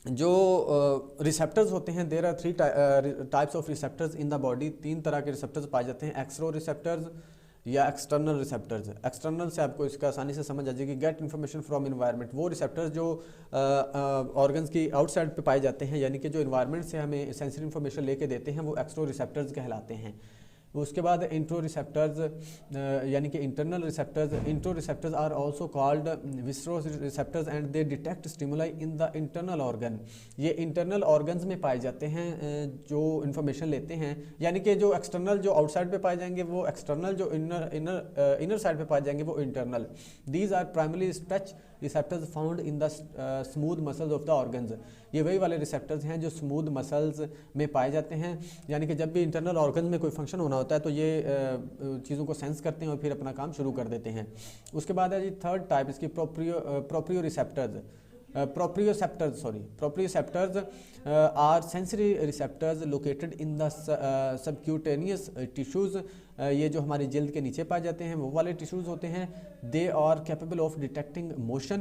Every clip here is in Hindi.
जो रिसेप्टर्स होते हैं, there are 3 types of receptors in the body. 3 तरह के रिसेप्टर्स पाए जाते हैं, एक्सट्रोरेसेप्टर्स या एक्सटर्नल रिसेप्टर्स। एक्सटर्नल से आपको इसका आसानी से समझ आ जाएगी, गेट इन्फॉर्मेशन फ्रॉम इन्वायरमेंट। वो रिसेप्टर्स जो ऑर्गन्स की आउटसाइड पे पाए जाते हैं, यानी कि जो इन्वायरमेंट से हमें सेंसरी इन्फॉर्मेशन लेके देते हैं, वो एक्सट्रोरेसेप्टर्स कहलाते हैं। उसके बाद इंट्रोरेसेप्टर्स यानी कि internal receptors. Interoceptors are also called visceroceptors and they detect stimuli in the internal organ. ये इंटरनल ऑर्गन्स में पाए जाते हैं जो इन्फॉर्मेशन लेते हैं, यानी कि जो एक्सटर्नल जो आउटसाइड पे पाए जाएंगे वो एक्सटर्नल, जो इनर साइड पे पाए जाएंगे वो internal. These are primary touch receptors found in the smooth muscles of the organs. ये वही वाले रिसेप्टर्स हैं जो स्मूथ मसल्स में पाए जाते हैं, यानी कि जब भी इंटरनल ऑर्गन में कोई फंक्शन होना होता है तो ये चीज़ों को सेंस करते हैं और फिर अपना काम शुरू कर देते हैं। उसके बाद है जी थर्ड टाइप इसकी proprioceptors. Proprioceptors are sensory receptors located in the subcutaneous tissues। ये जो हमारी जल्द के नीचे पाए जाते हैं वो वाले टिश्यूज़ होते हैं। They are capable of detecting motion।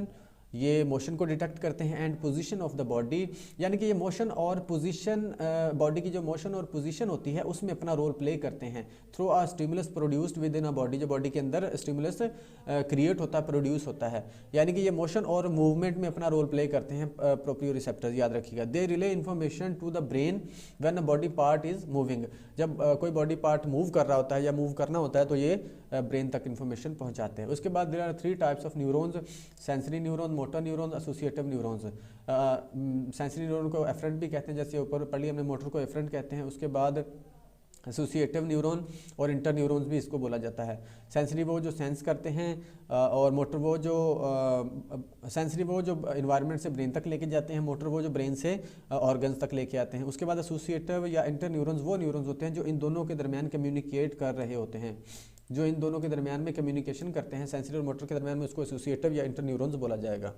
ये मोशन को डिटेक्ट करते हैं and position of the body, यानी कि ये मोशन और पोजीशन, बॉडी की जो मोशन और पोजीशन होती है उसमें अपना रोल प्ले करते हैं through a stimulus produced with in a body. जो बॉडी के अंदर स्टिमुलस क्रिएट होता है, प्रोड्यूस होता है, यानी कि ये मोशन और मूवमेंट में अपना रोल प्ले करते हैं प्रोप्रियोरिसेप्टर्स, याद रखिएगा। They relay information to the brain when a body part is moving. जब कोई बॉडी पार्ट मूव कर रहा होता है या मूव करना होता है तो ये ब्रेन तक इन्फॉर्मेशन पहुंचाते हैं। उसके बाद there are 3 types of neurons, sensory neuron, motor neurons, associative neurons. Sensory neuron को एफरेंट भी कहते हैं, जैसे ऊपर पढ़ लिया हमने, मोटर को एफरेंट कहते हैं। उसके बाद एसोसिएटिव न्यूरॉन और इंटरन्यूरॉन्स भी इसको बोला जाता है। सेंसरी वो जो सेंस करते हैं और मोटर वो जो सेंसरी वो जो इन्वायरमेंट से ब्रेन तक लेके जाते हैं, मोटर वो जो ब्रेन से ऑर्गन्स तक लेके आते हैं। उसके बाद एसोसिएटिव या इंटरन्यूरॉन्स वो न्यूरॉन्स होते हैं जो इन दोनों के दरमियान कम्युनिकेट कर रहे होते हैं, जो इन दोनों के दरमियान में कम्युनिकेशन करते हैं, सेंसरी और मोटर के दरमियान में, उसको एसोसिएटिव या इंटरन्यूरॉन्स बोला जाएगा।